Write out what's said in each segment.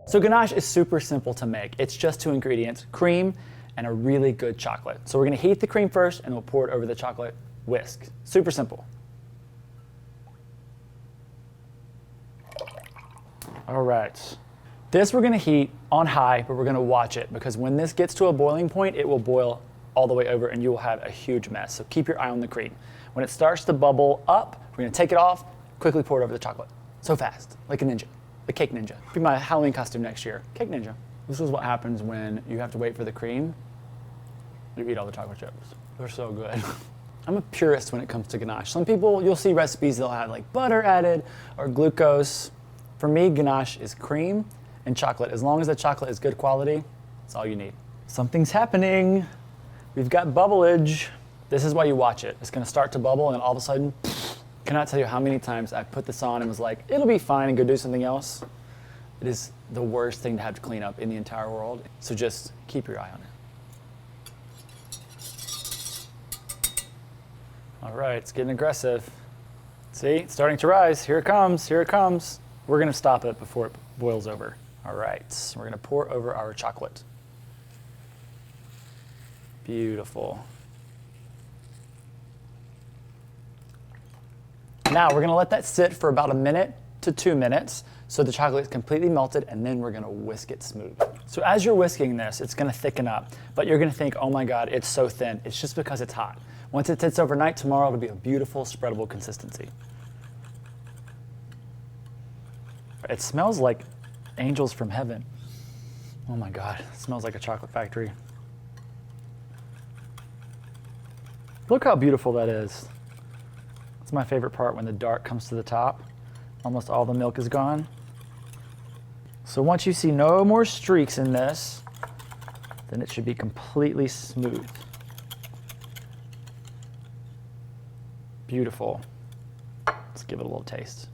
So ganache is super simple to make. It's just 2 ingredients, cream and a really good chocolate. So we're gonna heat the cream first and we'll pour it over the chocolate whisk. Super simple. All right. This we're gonna heat on high, but we're gonna watch it because when this gets to a boiling point, it will boil all the way over and you will have a huge mess. So keep your eye on the cream. When it starts to bubble up, we're gonna take it off, quickly pour it over the chocolate. So fast, like a ninja, the cake ninja. Be my Halloween costume next year, cake ninja. This is what happens when you have to wait for the cream. You eat all the chocolate chips. They're so good. I'm a purist when it comes to ganache. Some people, you'll see recipes, they'll have like butter added or glucose. For me, ganache is cream and chocolate. As long as the chocolate is good quality, that's all you need. Something's happening. We've got bubblage. This is why you watch it. It's gonna start to bubble and then all of a sudden, cannot tell you how many times I put this on and was like, it'll be fine and go do something else. It is the worst thing to have to clean up in the entire world. So just keep your eye on it. All right, it's getting aggressive. See, it's starting to rise. Here it comes, here it comes. We're gonna stop it before it boils over. All right, we're gonna pour over our chocolate. Beautiful. Now we're gonna let that sit for about 1 minute to 2 minutes so the chocolate is completely melted, and then we're gonna whisk it smooth. So as you're whisking this, it's gonna thicken up, but you're gonna think, oh my God, it's so thin. It's just because it's hot. Once it sits overnight, tomorrow it'll be a beautiful spreadable consistency. It smells like angels from heaven. Oh my God, it smells like a chocolate factory. Look how beautiful that is. It's my favorite part when the dark comes to the top. Almost all the milk is gone. So once you see no more streaks in this, then it should be completely smooth. Beautiful. Let's give it a little taste.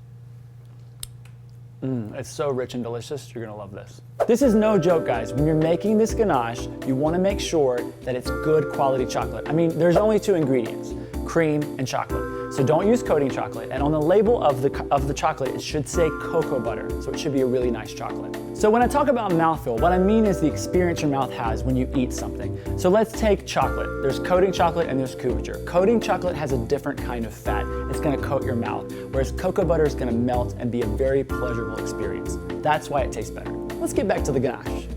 It's so rich and delicious, you're gonna love this. This is no joke, guys. When you're making this ganache, you wanna make sure that it's good quality chocolate. I mean, there's only 2 ingredients, cream and chocolate. So don't use coating chocolate. And on the label of the chocolate, it should say cocoa butter. So it should be a really nice chocolate. So when I talk about mouthfeel, what I mean is the experience your mouth has when you eat something. So let's take chocolate. There's coating chocolate and there's couverture. Coating chocolate has a different kind of fat. It's gonna coat your mouth, whereas cocoa butter is gonna melt and be a very pleasurable experience. That's why it tastes better. Let's get back to the ganache.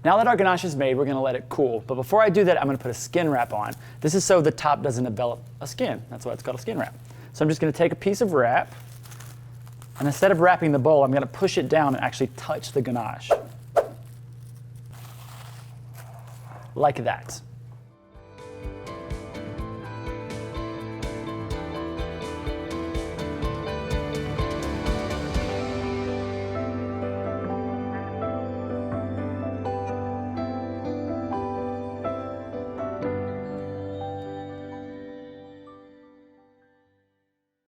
Now that our ganache is made, we're gonna let it cool. But before I do that, I'm gonna put a skin wrap on. This is so the top doesn't envelop a skin. That's why it's called a skin wrap. So I'm just gonna take a piece of wrap, and instead of wrapping the bowl, I'm gonna push it down and actually touch the ganache. Like that.